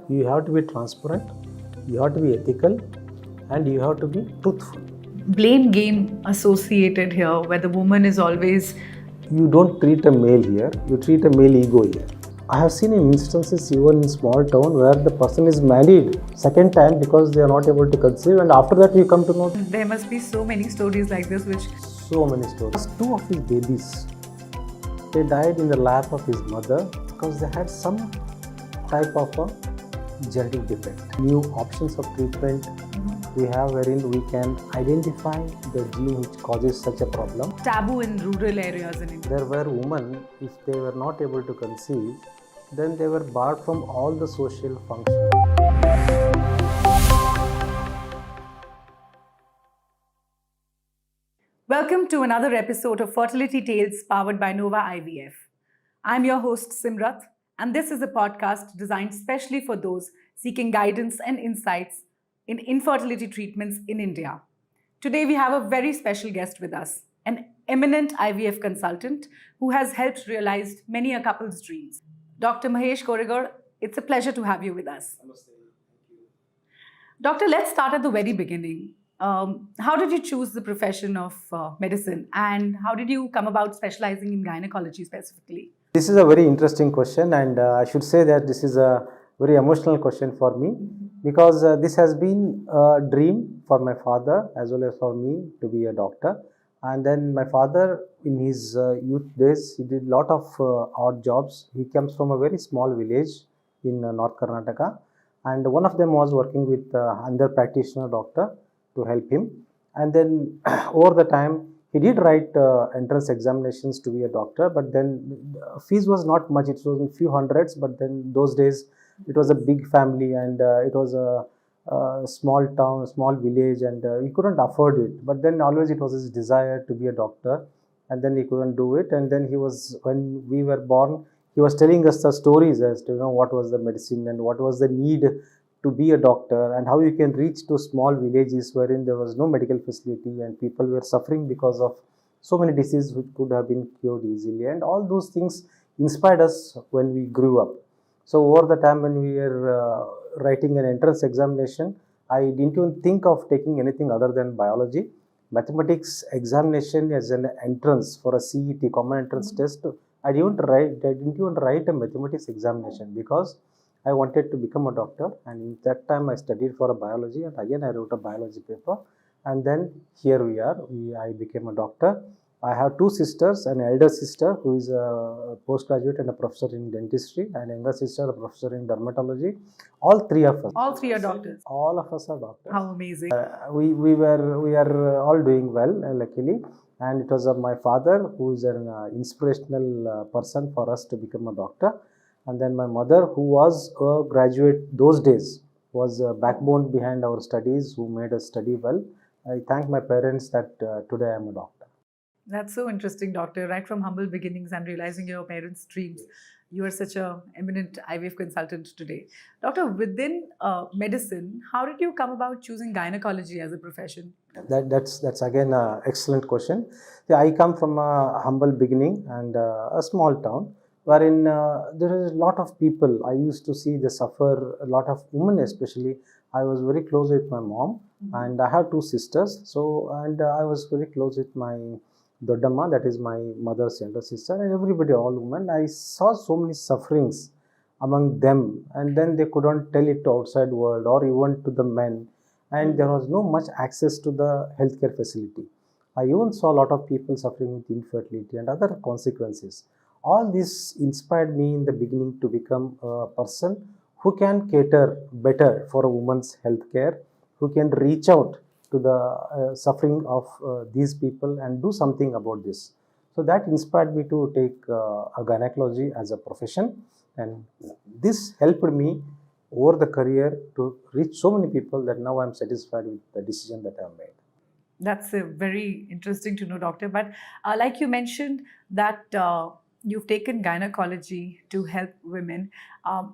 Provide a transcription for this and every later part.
You have to be transparent, you have to be ethical, and you have to be truthful. Blame game associated here, where the woman is always. You don't treat a male here, you treat a male ego here. I have seen in instances even in small town where the person is married second time because they are not able to conceive, and after that you come to know There must be so many stories like this, which. so many stories. Two of his babies, they died in the lap of his mother because they had some type of a genetic defect. New options of treatment we have wherein we can identify the gene which causes such a problem. Taboo in rural areas in India. There were women, if they were not able to conceive, then they were barred from all the social functions. Welcome to another episode of Fertility Tales powered by Nova IVF. I'm your host Simrat, and this is a podcast designed specially for those seeking guidance and insights in infertility treatments in India. Today we have a very special guest with us, an eminent IVF consultant who has helped realize many a couple's dreams. Dr. Mahesh Koregol, it's a pleasure to have you with us. Namaste. Thank you. Doctor, let's start at the very beginning. How did you choose the profession of medicine, and how did you come about specializing in gynecology specifically? This is a very interesting question, and I should say that this is a very emotional question for me because this has been a dream for my father as well as for me to be a doctor. And then my father, in his youth days, he did a lot of odd jobs. He comes from a very small village in North Karnataka, and one of them was working with another practitioner doctor to help him. And then over the time, he did write entrance examinations to be a doctor, but then fees was not much. It was in few hundreds, but then those days it was a big family, and it was a small town, small village, and he couldn't afford it. But then always it was his desire to be a doctor, and then he couldn't do it. And then he was, when we were born, he was telling us the stories as to what was the medicine and what was the need to be a doctor, and how you can reach to small villages wherein there was no medical facility and people were suffering because of so many diseases which could have been cured easily. And all those things inspired us when we grew up. So over the time when we were writing an entrance examination, I didn't even think of taking anything other than biology. Mathematics examination as an entrance for a CET, common entrance test, I didn't even write a mathematics examination because I wanted to become a doctor, and in that time I studied for a biology, and again I wrote a biology paper, and then here we are. I became a doctor. I have two sisters, an elder sister who is a postgraduate and a professor in dentistry, and younger sister a professor in dermatology. All three of us. All three are doctors. All of us are doctors. How amazing. We are all doing well, luckily, and it was my father who is an inspirational person for us to become a doctor. And then my mother, who was a graduate those days, was a backbone behind our studies, who made us study well. I thank my parents that today I am a doctor. That's so interesting, Doctor. Right from humble beginnings and realizing your parents' dreams, you are such a eminent IVF consultant today. Doctor, within medicine, how did you come about choosing gynecology as a profession? That's again an excellent question. Yeah, I come from a humble beginning and a small town, wherein there is a lot of people. I used to see they suffer, a lot of women especially. I was very close with my mom, and I have two sisters. So, and I was very close with my Dodamma, that is my mother's younger sister, and everybody, all women. I saw so many sufferings among them, and then they couldn't tell it to outside world or even to the men, and there was no much access to the healthcare facility. I even saw a lot of people suffering with infertility and other consequences. All this inspired me in the beginning to become a person who can cater better for a woman's healthcare, who can reach out to the suffering of these people and do something about this. So that inspired me to take a gynecology as a profession, and this helped me over the career to reach so many people that now I'm satisfied with the decision that I've made. That's very interesting to know, Doctor. But like you mentioned that you've taken gynecology to help women.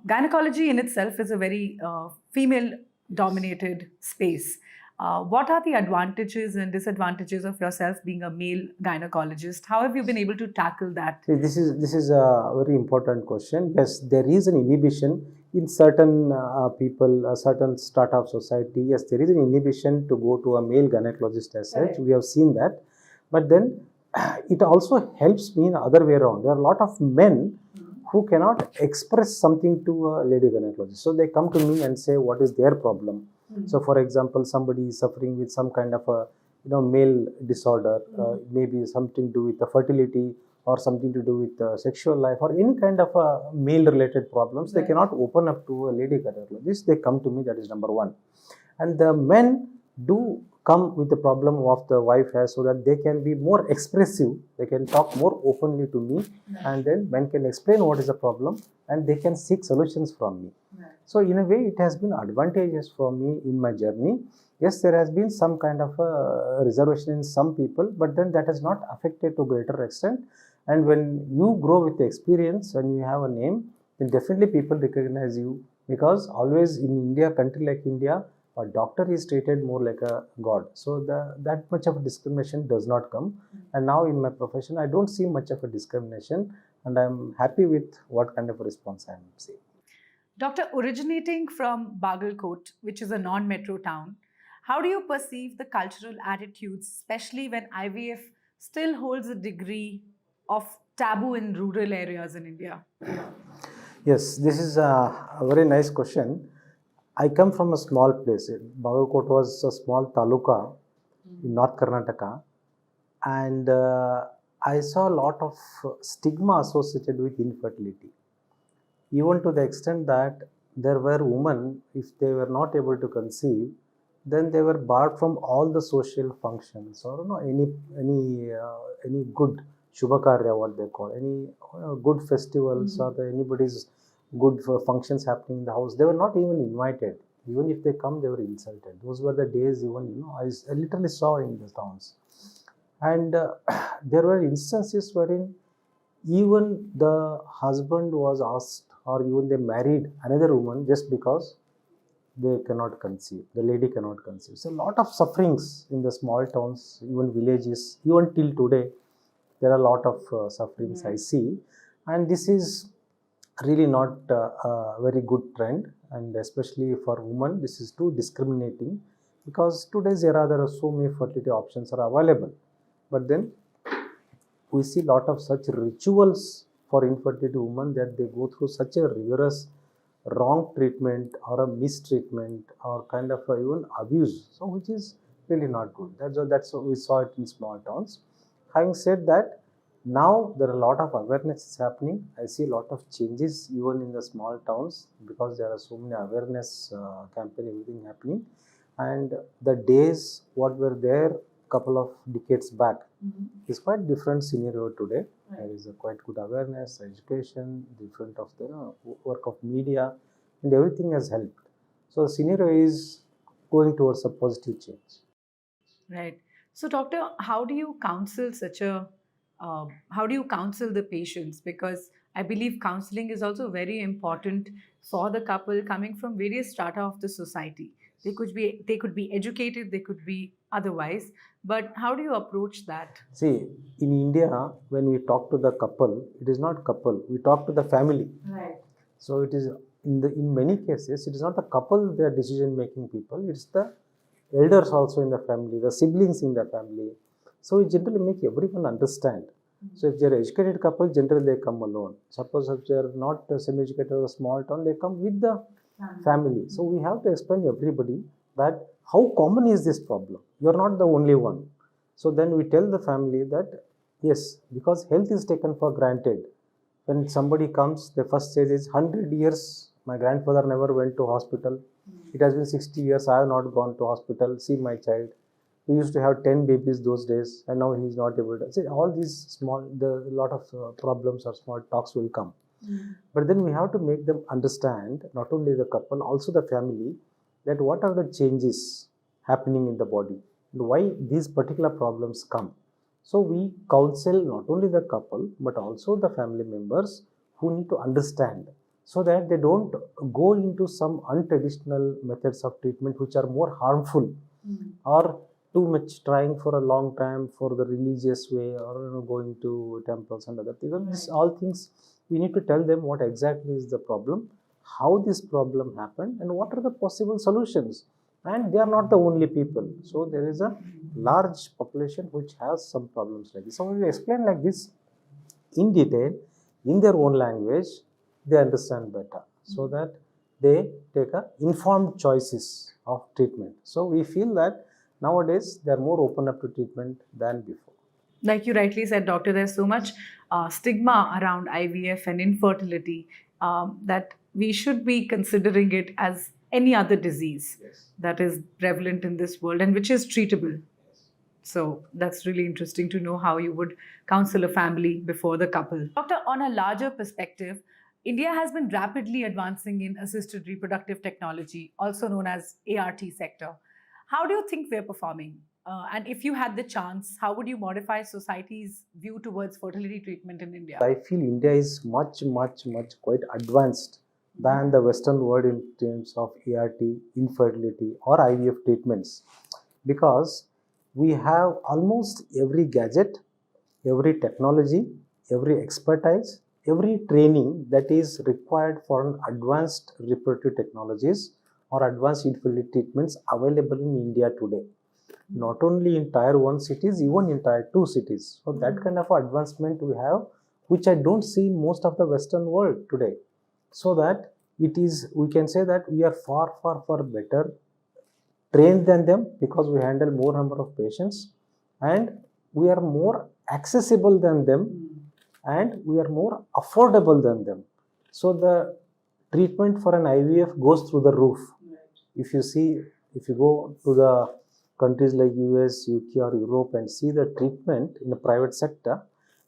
Gynecology in itself is a very female-dominated space. What are the advantages and disadvantages of yourself being a male gynecologist? How have you been able to tackle that? See, this is a very important question. Yes, there is an inhibition in certain people, a certain strata of society. Yes, there is an inhibition to go to a male gynecologist as such. Correct. We have seen that, but then it also helps me in the other way around. There are a lot of men who cannot express something to a lady gynecologist, so they come to me and say what is their problem. So, for example, somebody is suffering with some kind of a male disorder, maybe something to do with the fertility or something to do with sexual life or any kind of male related problems. They cannot open up to a lady gynecologist. They come to me. That is number one. And the men do come with the problem of the wife has, so that they can be more expressive, they can talk more openly to me, and then men can explain what is the problem and they can seek solutions from me. So in a way it has been advantageous for me in my journey. Yes, there has been some kind of a reservation in some people, but then that has not affected to greater extent. And when you grow with the experience and you have a name, then definitely people recognize you, because always in India, country like India, a doctor is treated more like a god. So that much of a discrimination does not come. And now in my profession, I don't see much of a discrimination, and I'm happy with what kind of a response I'm seeing. Doctor, originating from Bagalkot, which is a non-metro town, how do you perceive the cultural attitudes, especially when IVF still holds a degree of taboo in rural areas in India? Yes, this is a very nice question. I come from a small place. Bagalkot was a small taluka in North Karnataka, and I saw a lot of stigma associated with infertility, even to the extent that there were women, if they were not able to conceive, then they were barred from all the social functions, or any good shubhakarya, what they call, any good festivals, or anybody's good functions happening in the house. They were not even invited. Even if they come, they were insulted. Those were the days, even I literally saw in the towns. And there were instances wherein even the husband was asked, or even they married another woman just because they cannot conceive, the lady cannot conceive. So a lot of sufferings in the small towns, even villages, even till today, there are a lot of sufferings I see. And this is really not a very good trend, and especially for women, this is too discriminating, because today's era there are so many fertility options are available, but then we see a lot of such rituals for infertility women that they go through such a rigorous wrong treatment or a mistreatment or kind of even abuse, so which is really not good. That's what we saw it in small towns. Having said that, now there are a lot of awareness is happening. I see a lot of changes even in the small towns, because there are so many awareness campaign, everything happening. And the days what were there couple of decades back is quite different scenario today. There is a quite good awareness, education, different of the work of media, and everything has helped. So the scenario is going towards a positive change. Right. So, doctor, how do you counsel how do you counsel the patients? Because I believe counseling is also very important for the couple coming from various strata of the society. They could be educated, they could be otherwise, but how do you approach that? See, in India, when we talk to the couple, it is not couple. We talk to the family. Right. So it is in many cases, it is not the couple, they are decision making people. It's the elders also in the family, the siblings in the family. So we generally make everyone understand. So if they are educated couple, generally they come alone. Suppose if they are not semi-educated or small town, they come with the family. So we have to explain everybody that how common is this problem. You are not the only one. So then we tell the family that yes, because health is taken for granted. When somebody comes, the first stage is 100 years. My grandfather never went to hospital. It has been 60 years. I have not gone to hospital. See my child. He used to have 10 babies those days, and now he is not able to. See, all these lot of problems or small talks will come. But then we have to make them understand, not only the couple, also the family, that what are the changes happening in the body and why these particular problems come. So we counsel not only the couple, but also the family members who need to understand, so that they don't go into some untraditional methods of treatment which are more harmful. or too much trying for a long time for the religious way, or going to temples and other things. These all things we need to tell them what exactly is the problem, how this problem happened, and what are the possible solutions. And they are not the only people. So there is a large population which has some problems like this. So we explain like this in detail in their own language, they understand better, so that they take a informed choices of treatment. So we feel that nowadays they are more open up to treatment than before. Like you rightly said, doctor, there's so much stigma around IVF and infertility that we should be considering it as any other disease that is prevalent in this world and which is treatable. So that's really interesting to know how you would counsel a family before the couple. Doctor, on a larger perspective, India has been rapidly advancing in assisted reproductive technology, also known as ART sector. How do you think we're performing? And if you had the chance, how would you modify society's view towards fertility treatment in India? I feel India is much quite advanced than the Western world in terms of ART, infertility, or IVF treatments, because we have almost every gadget, every technology, every expertise, every training that is required for an advanced reproductive technologies or advanced infertility treatments available in India today. Not only in tier 1 cities, even in tier 2 cities. So that kind of advancement we have, which I don't see in most of the Western world today. So that it is, we can say that we are far better trained than them, because we handle more number of patients, and we are more accessible than them, and we are more affordable than them. So the treatment for an IVF goes through the roof. If you see, if you go to the countries like US, UK or Europe and see the treatment in the private sector,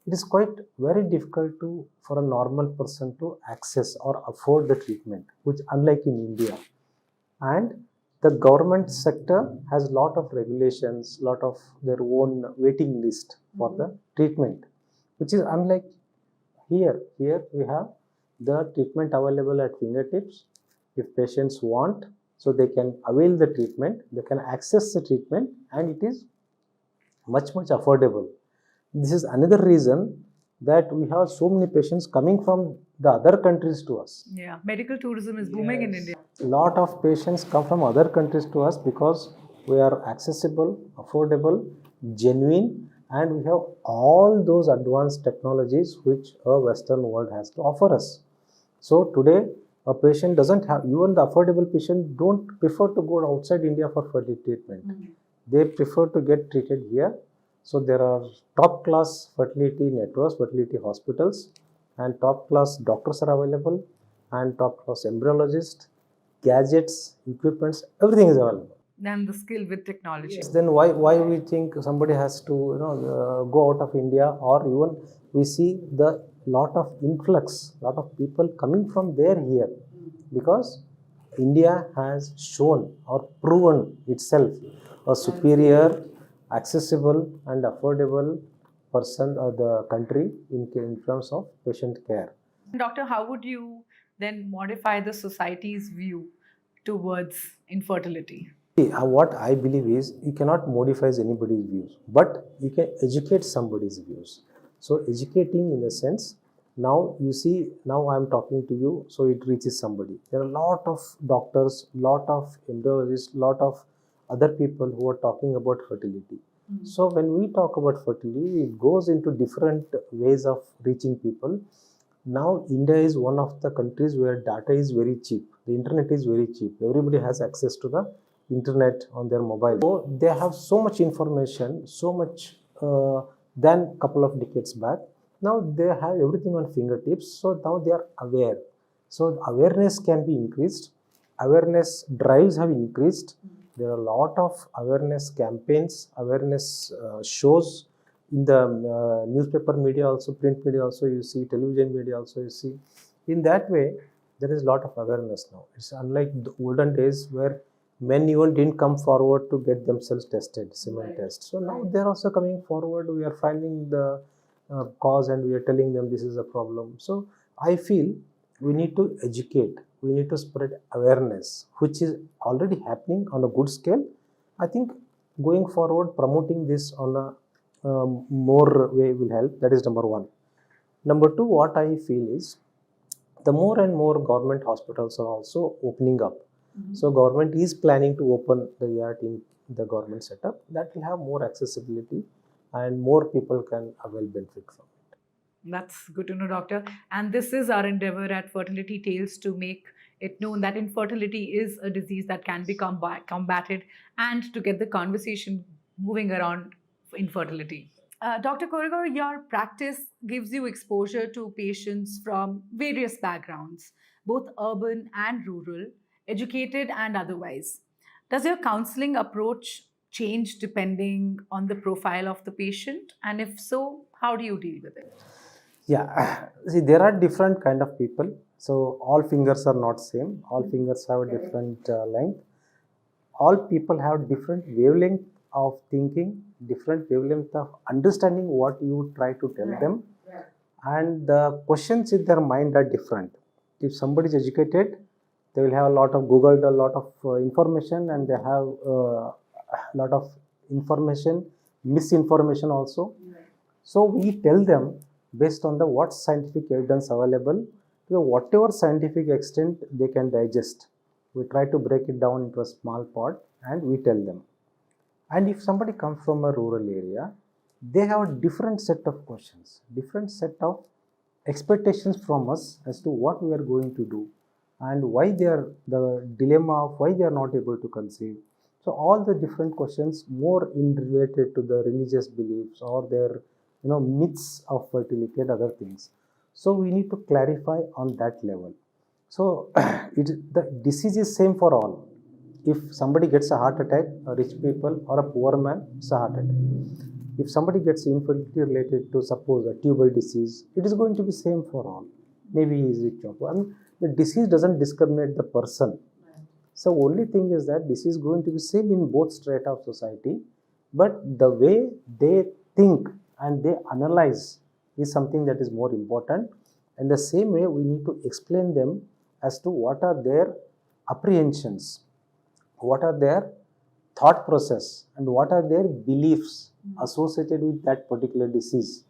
it is quite very difficult for a normal person to access or afford the treatment, which unlike in India. And the government sector has lot of regulations, lot of their own waiting list for the treatment, which is unlike here. Here we have the treatment available at fingertips. If patients want, so they can avail the treatment, they can access the treatment, and it is much affordable. This is another reason that we have so many patients coming from the other countries to us. Yeah, medical tourism is booming in India. A lot of patients come from other countries to us because we are accessible, affordable, genuine, and we have all those advanced technologies which a Western world has to offer us. So today, a patient doesn't have, even the affordable patient don't prefer to go outside India for fertility treatment. They prefer to get treated here. So there are top class fertility networks, fertility hospitals, and top class doctors are available, and top class embryologists, gadgets, equipments, everything is available. Then the skill with technology. Yes, then why we think somebody has to go out of India, or even we see the lot of influx, lot of people coming from there here, because India has shown or proven itself a superior, accessible and affordable person or the country in terms of patient care. Doctor, how would you then modify the society's view towards infertility? See, what I believe is you cannot modify anybody's views, but you can educate somebody's views. So educating in the sense, now you see, now I am talking to you, so it reaches somebody. There are a lot of doctors, lot of embryologists, lot of other people who are talking about fertility. So when we talk about fertility, it goes into different ways of reaching people. Now India is one of the countries where data is very cheap. The internet is very cheap. Everybody has access to the internet on their mobile. So they have so much information, so much than a couple of decades back. Now they have everything on fingertips. So now they are aware. So awareness can be increased. Awareness drives have increased. There are a lot of awareness campaigns, awareness shows in the newspaper media also, print media also you see, television media also you see. In that way, there is a lot of awareness now. It's unlike the olden days where men even didn't come forward to get themselves tested, semen test. So now they're also coming forward. We are finding the cause and we are telling them this is a problem. So I feel we need to educate. We need to spread awareness, which is already happening on a good scale. I think going forward, promoting this on a more way will help. That is number one. Number two, what I feel is the more and more government hospitals are also opening up. So government is planning to open the ERT in the government setup. That will have more accessibility and more people can avail benefit from it. That's good to know, doctor. And this is our endeavor at Fertility Tales to make it known that infertility is a disease that can be combated and to get the conversation moving around infertility. Dr. Koregol, your practice gives you exposure to patients from various backgrounds, both urban and rural, educated and otherwise. Does your counseling approach change depending on the profile of the patient? And if so, how do you deal with it? Yeah, see, there are different kind of people. So all fingers are not same. All fingers have a different length. All people have different wavelength of thinking, different wavelength of understanding what you try to tell them, and the questions in their mind are different. If somebody is educated, they will have a lot of googled a lot of information, and they have a lot of information, misinformation also. So we tell them based on the what scientific evidence available, to whatever scientific extent they can digest. We try to break it down into a small part and we tell them. And if somebody comes from a rural area, they have a different set of questions, different set of expectations from us as to what we are going to do and why they are the dilemma of why they are not able to conceive. So all the different questions more in related to the religious beliefs or their myths of fertility and other things. So we need to clarify on that level. So the disease is same for all. If somebody gets a heart attack, a rich people or a poor man, it's a heart attack. If somebody gets infertility related to suppose a tubal disease, it is going to be same for all. Maybe he is rich or poor. I mean, the disease doesn't discriminate the person. So only thing is that this is going to be same in both strata of society, but the way they think and they analyze is something that is more important. And the same way we need to explain them as to what are their apprehensions, what are their thought process, and what are their beliefs associated with that particular disease,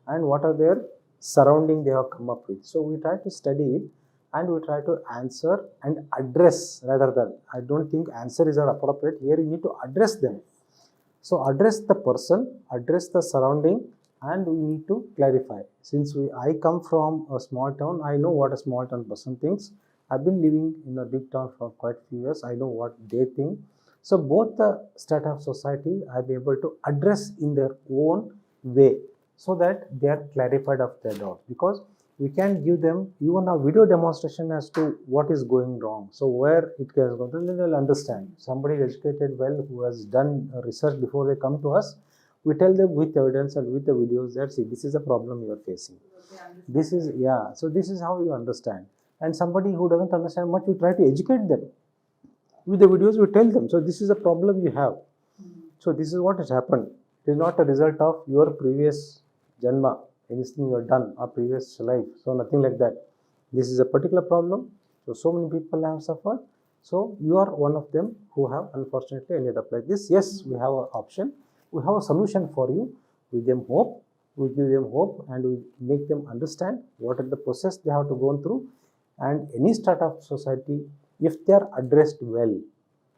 and what are their surrounding they have come up with. So we try to study it and we try to answer and address rather than, I don't think answer is appropriate here, you need to address them. So address the person, address the surrounding, and we need to clarify. Since I come from a small town, I know what a small town person thinks. I've been living in a big town for quite a few years. I know what they think. So both the strata of society I'm able to address in their own way so that they are clarified of their doubt. Because we can give them even a video demonstration as to what is going wrong. So where it can go, then they'll understand. Somebody is educated well who has done research before they come to us. We tell them with evidence and with the videos that see this is a problem you are facing. This is so this is how you understand. And somebody who doesn't understand much, we try to educate them. With the videos we tell them, so this is a problem you have. So this is what has happened. It is not a result of your previous janma, anything you have done or previous life. So nothing like that. This is a particular problem. So many people have suffered. So you are one of them who have unfortunately ended up like this. Yes, we have an option. We have a solution for you. We give them hope. We give them hope and we make them understand what is the process they have to go through. And any strata of society, if they are addressed well,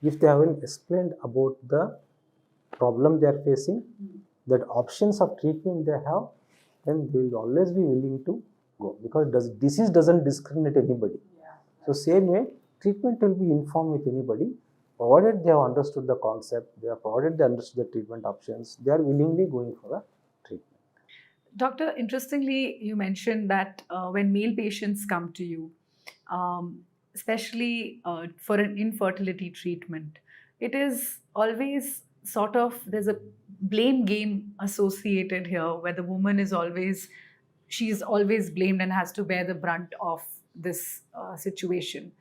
if they haven't explained about the problem they are facing, that options of treatment they have, then they will always be willing to go, because disease doesn't discriminate anybody. So same way, treatment will be informed with anybody, provided they have understood the concept, provided they understood the treatment options, they are willingly going for the treatment. Doctor, interestingly, you mentioned that when male patients come to you, especially for an infertility treatment, it is always sort of, there's a blame game associated here where the woman is always, she's always blamed and has to bear the brunt of this situation.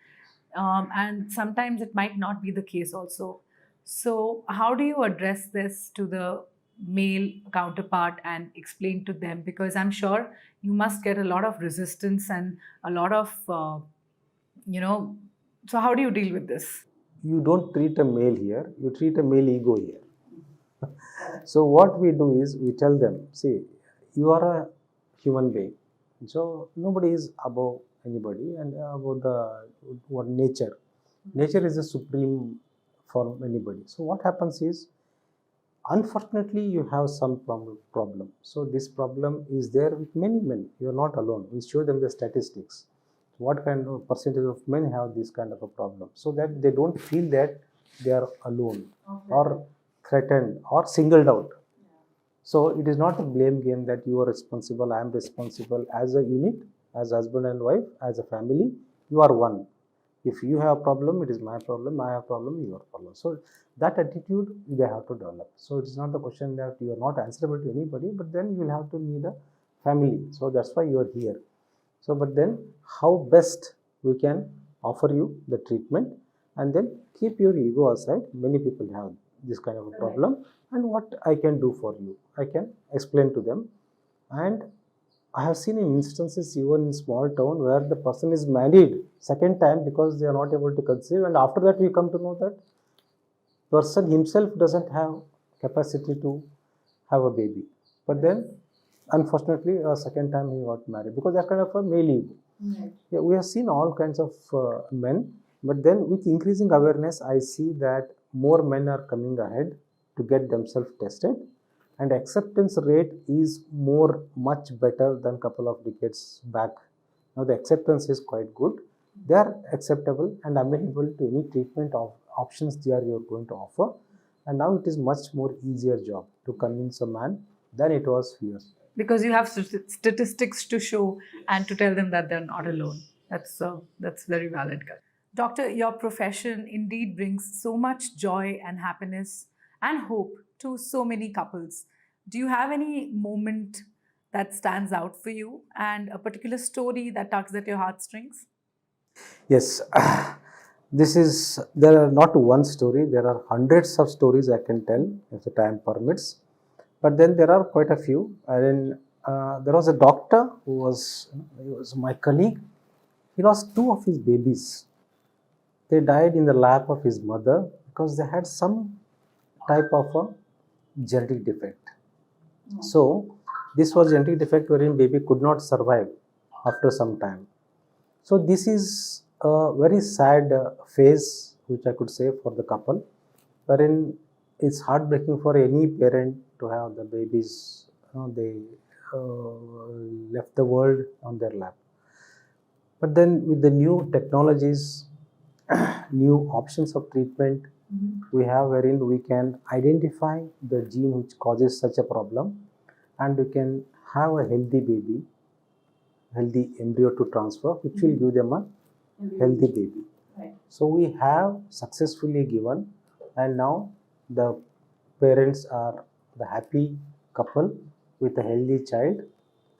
And sometimes it might not be the case also. So how do you address this to the male counterpart and explain to them? Because I'm sure you must get a lot of resistance and a lot of so how do you deal with this? you don't treat a male here, you treat a male ego here. So what we do is we tell them, see, you are a human being. So nobody is above anybody and above the what nature. Nature is the supreme for anybody. So what happens is, unfortunately, you have some problem. So this problem is there with many men. You are not alone. We show them the statistics. What kind of percentage of men have this kind of a problem, so that they don't feel that they are alone or threatened or singled out. So it is not a blame game that you are responsible, I am responsible. As a unit, as husband and wife, as a family, you are one. If you have a problem, it is my problem. I have a problem, your problem. So that attitude they have to develop. So it is not the question that you are not answerable to anybody, but then you will have to need a family. So that's why you are here. So, but then how best we can offer you the treatment, and then keep your ego aside. Many people have this kind of a problem, and what I can do for you, I can explain to them. And I have seen in instances even in small town where the person is married second time because they are not able to conceive, and after that we come to know that person himself doesn't have capacity to have a baby. But then, unfortunately, a second time he got married because that kind of a male ego. Right. Yeah, we have seen all kinds of men, but then with increasing awareness, I see that more men are coming ahead to get themselves tested, and acceptance rate is much better than couple of decades back. Now the acceptance is quite good. They are acceptable and amenable to any treatment of options they are going to offer. And now it is much more easier job to convince a man than it was few years. Because you have statistics to show and to tell them that they're not alone. That's very valid. Doctor, your profession indeed brings so much joy and happiness and hope to so many couples. Do you have any moment that stands out for you and a particular story that tugs at your heartstrings? Yes, there are not one story, there are hundreds of stories I can tell if the time permits. But then there are quite a few. And there was a doctor he was my colleague. He lost two of his babies. They died in the lap of his mother because they had some type of a genetic defect. So this was genetic defect wherein baby could not survive after some time. So this is a very sad phase, which I could say for the couple, wherein it's heartbreaking for any parent to have the babies, they left the world on their lap. But then with the new technologies, new options of treatment, we have wherein we can identify the gene which causes such a problem, and we can have a healthy baby, healthy embryo to transfer, which will give them a healthy baby. Right. So we have successfully given, and now the parents are the happy couple with a healthy child,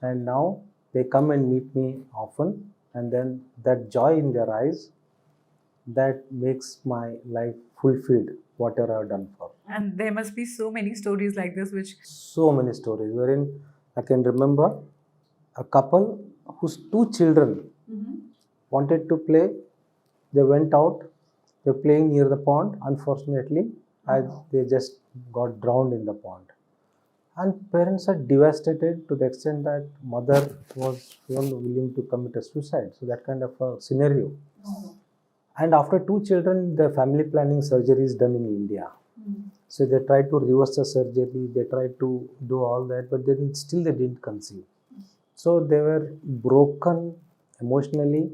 and now they come and meet me often, and then that joy in their eyes, that makes my life fulfilled, whatever I've done for. And there must be so many stories like this, so many stories wherein I can remember a couple whose two children wanted to play. They went out, they're playing near the pond. Unfortunately, they just got drowned in the pond. And parents are devastated to the extent that mother was willing to commit a suicide. So that kind of a scenario. And after two children, the family planning surgery is done in India. So they tried to reverse the surgery, they tried to do all that, but then still they didn't conceive. So they were broken emotionally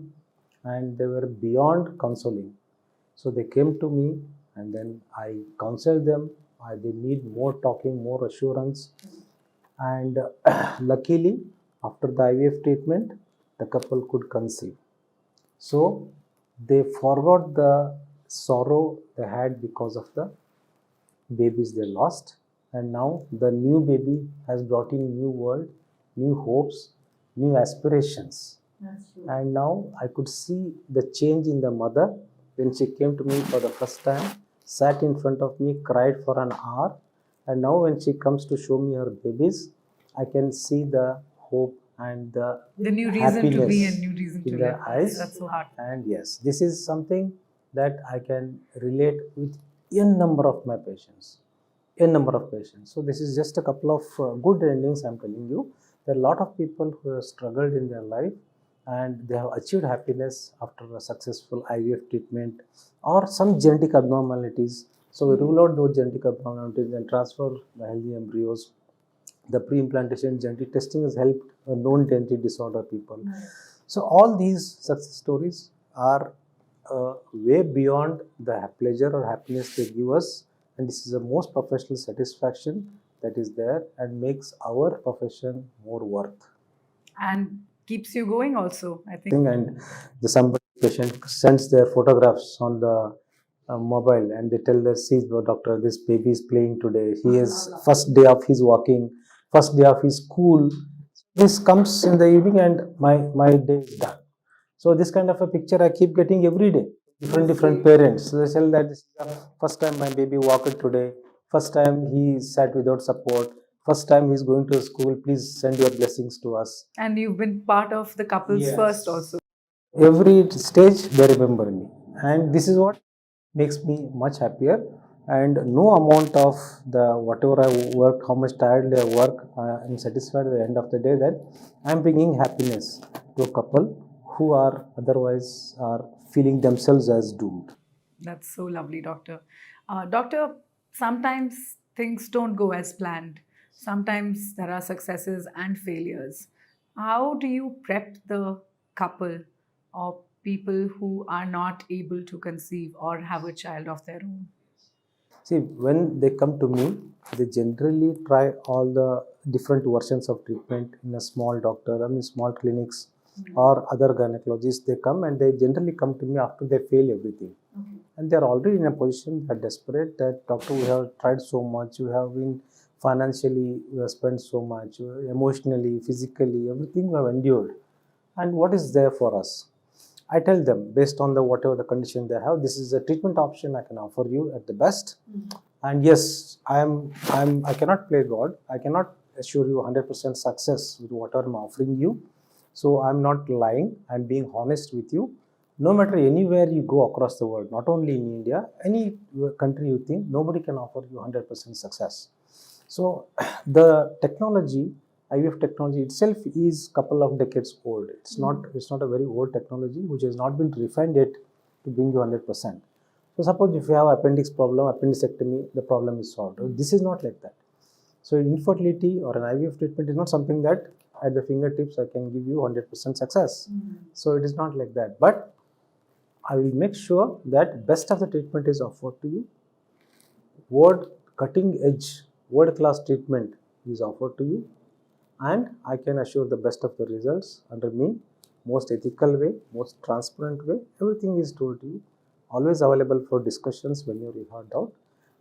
and they were beyond consoling. So they came to me and then I counseled them. They need more talking, more assurance. And luckily, after the IVF treatment, the couple could conceive. So they forgot the sorrow they had because of the babies they lost, and now the new baby has brought in new world, new hopes, new aspirations. That's true. And now I could see the change in the mother when she came to me for the first time, sat in front of me, cried for an hour, and now when she comes to show me her babies, I can see the hope and the new reason to be and new reason to live. Eyes. That's so hard. And yes, this is something that I can relate with n number of my patients. N number of patients. So this is just a couple of good endings I'm telling you. There are a lot of people who have struggled in their life and they have achieved happiness after a successful IVF treatment or some genetic abnormalities. So we rule out those genetic abnormalities and transfer the healthy embryos. The pre-implantation genetic testing has helped known genetic disorder people. So all these success stories are way beyond the pleasure or happiness they give us, and this is the most professional satisfaction that is there and makes our profession more worth. And keeps you going also, I think. And the somebody patient sends their photographs on the mobile and they tell the see doctor, this baby is playing today, he is first day of his walking, first day of his school. This comes in the evening and my day is done. So this kind of a picture I keep getting every day. Different parents. So they tell that this is the first time my baby walked today. First time he sat without support. First time he's going to school. Please send your blessings to us. And you've been part of the couples Yes. first also. Every stage they remember me, and this is what makes me much happier. And no amount of the whatever I work, how much tiredly I work, I'm satisfied at the end of the day that I'm bringing happiness to a couple who are otherwise are feeling themselves as doomed. That's so lovely, doctor. Doctor, sometimes things don't go as planned. Sometimes there are successes and failures. How do you prep the couple or people who are not able to conceive or have a child of their own? See, when they come to me, they generally try all the different versions of treatment in a small doctor, small clinics or other gynecologists. They come and they generally come to me after they fail everything. And they are already in a position, they are desperate that doctor, we have tried so much, we have been financially, we have spent so much, emotionally, physically, everything we have endured. And what is there for us? I tell them based on the whatever the condition they have, this is a treatment option I can offer you at the best. And yes, I cannot play God. I cannot assure you 100% success with whatever I'm offering you. So I'm not lying. I'm being honest with you. No matter anywhere you go across the world, not only in India, any country you think, nobody can offer you 100% success. So the technology, IVF technology itself is couple of decades old. It's not a very old technology which has not been refined yet to bring you 100%. So suppose if you have appendix problem, appendicectomy, the problem is solved. This is not like that. So infertility or an IVF treatment is not something that at the fingertips I can give you 100% success. So it is not like that. But I will make sure that best of the treatment is offered to you. Cutting edge, world class treatment is offered to you. And I can assure the best of the results under me, most ethical way, most transparent way. Everything is told to you, always available for discussions whenever you have doubt.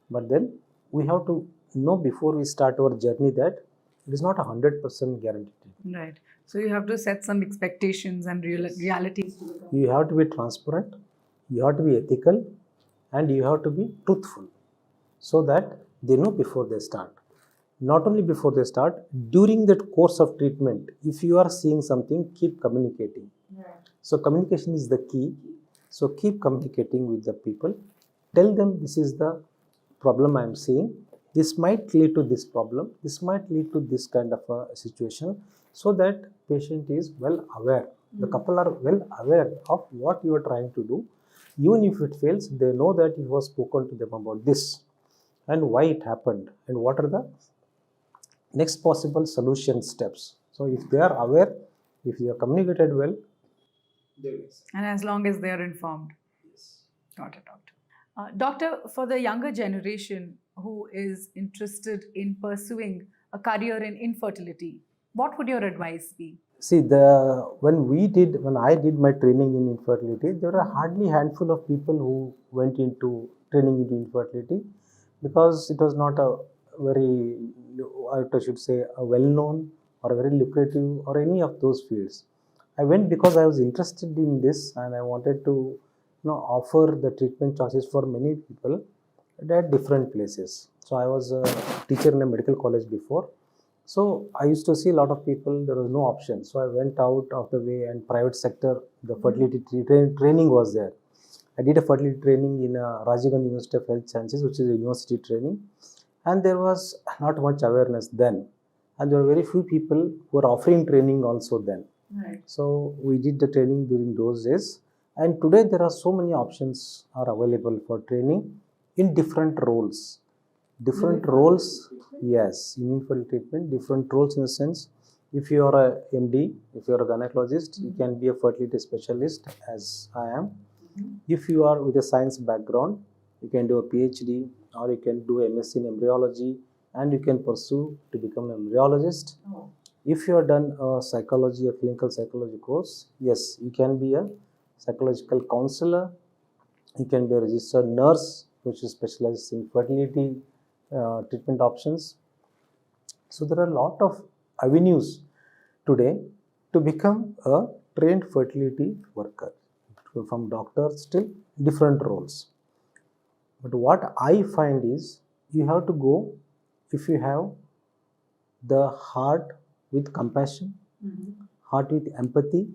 But then we have to know before we start our journey that it is not 100% guaranteed. Right. So you have to set some expectations and realities. You have to be transparent, you have to be ethical, and you have to be truthful so that they know before they start. Not only before they start, during that course of treatment, if you are seeing something, keep communicating. So communication is the key. So keep communicating with the people. Tell them this is the problem I am seeing. This might lead to this problem. This might lead to this kind of a situation, so that patient is well aware. The couple are well aware of what you are trying to do. Even if it fails, they know that you have spoken to them about this and why it happened and what are the next possible solution steps. So if they are aware, if you have communicated well, they will. And as long as they are informed. Yes. Got it, doctor. Doctor, for the younger generation who is interested in pursuing a career in infertility, what would your advice be? See, when I did my training in infertility, there were hardly handful of people who went into training into infertility because it was not a very, I should say, a well-known or a very lucrative or any of those fields. I went because I was interested in this and I wanted to offer the treatment choices for many people at different places. So I was a teacher in a medical college before. So I used to see a lot of people, there was no option. So I went out of the way and private sector, the fertility training was there. I did a fertility training in Rajiv Gandhi University of Health Sciences, which is a university training, and there was not much awareness then, and there were very few people who were offering training also then. Right. So we did the training during those days, and today there are so many options are available for training in different roles. Different roles, yes, in infertility treatment, different roles in the sense, if you are a MD, if you are a gynecologist, you can be a fertility specialist as I am. If you are with a science background, you can do a PhD or you can do MSc in embryology and you can pursue to become an embryologist. If you have done a psychology or clinical psychology course, yes, you can be a psychological counselor. You can be a registered nurse, which is specialized in fertility treatment options. So there are a lot of avenues today to become a trained fertility worker, from doctors till different roles. But what I find is you have to go if you have the heart with compassion, heart with empathy,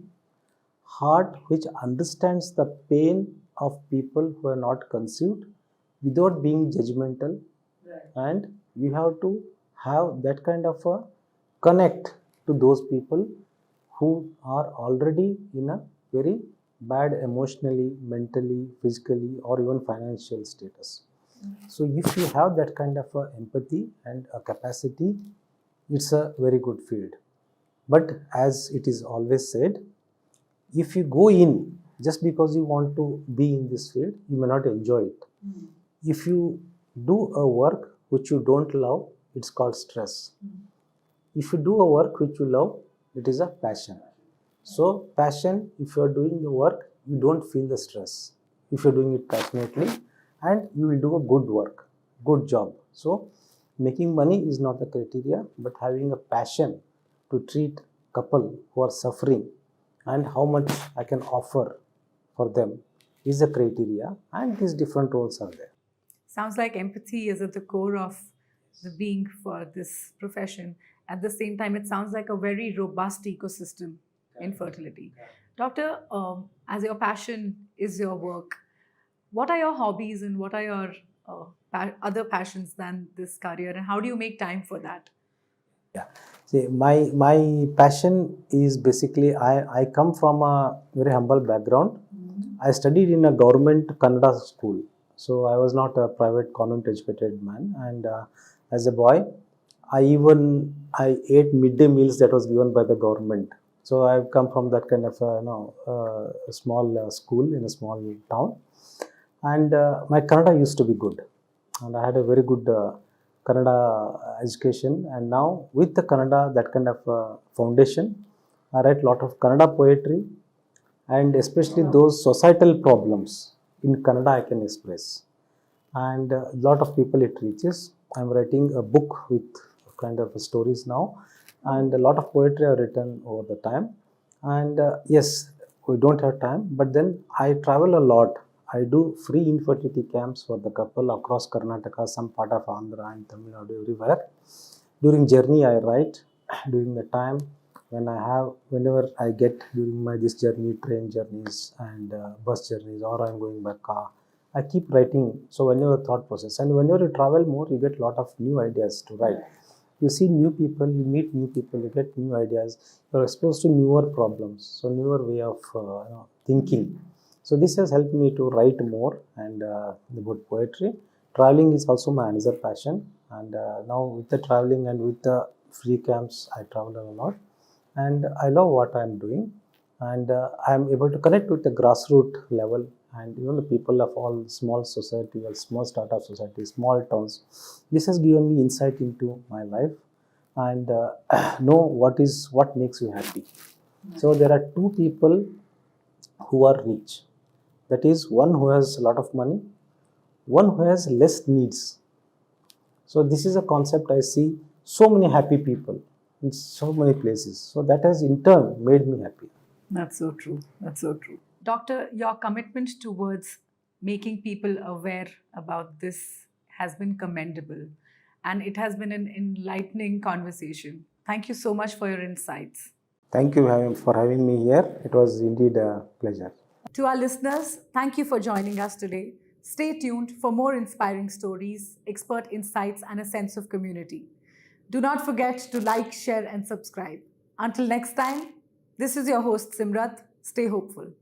heart which understands the pain of people who are not conceived without being judgmental. And you have to have that kind of a connect to those people who are already in a very bad emotionally, mentally, physically, or even financial status. So if you have that kind of a empathy and a capacity, it's a very good field. But as it is always said, if you go in just because you want to be in this field, you may not enjoy it. If you do a work which you don't love, it's called stress. If you do a work which you love, it is a passion. So passion, if you are doing the work, you don't feel the stress. If you're doing it passionately, and you will do a good work, good job. So making money is not the criteria, but having a passion to treat couple who are suffering and how much I can offer for them is the criteria, and these different roles are there. Sounds like empathy is at the core of the being for this profession. At the same time, it sounds like a very robust ecosystem in fertility. Doctor, as your passion is your work, what are your hobbies and what are your other passions than this career, and how do you make time for that? Yeah. See, my passion is basically I come from a very humble background. I studied in a government Kannada school, so I was not a private convent educated man. And as a boy, I ate midday meals that was given by the government. So I've come from that kind of a small school in a small town, and my Kannada used to be good, and I had a very good Kannada education. And now with the Kannada, that kind of foundation, I write a lot of Kannada poetry, and especially those societal problems in Kannada I can express, and a lot of people it reaches. I'm writing a book with kind of stories now, and a lot of poetry I've written over the time. And yes, we don't have time, but then I travel a lot. I do free infertility camps for the couple across Karnataka, some part of Andhra and Tamil Nadu, everywhere. During journey, I write. During the time whenever I get during my this journey, train journeys and bus journeys, or I'm going by car, I keep writing. So whenever thought process, and whenever you travel more, you get a lot of new ideas to write. You see new people, you meet new people, you get new ideas. You're exposed to newer problems, so newer way of thinking. So this has helped me to write more and about poetry. Traveling is also my another passion, and now with the traveling and with the free camps, I travel a lot, and I love what I am doing, and I am able to connect with the grassroots level and even the people of all small society or small startup society, small towns. This has given me insight into my life and know what makes you happy. So there are two people who are rich. That is one who has a lot of money, one who has less needs. So this is a concept I see so many happy people in so many places. So that has in turn made me happy. That's so true. That's so true. Doctor, your commitment towards making people aware about this has been commendable, and it has been an enlightening conversation. Thank you so much for your insights. Thank you for having me here. It was indeed a pleasure. To our listeners, thank you for joining us today. Stay tuned for more inspiring stories, expert insights, and a sense of community. Do not forget to like, share, and subscribe. Until next time, this is your host Simrat. Stay hopeful.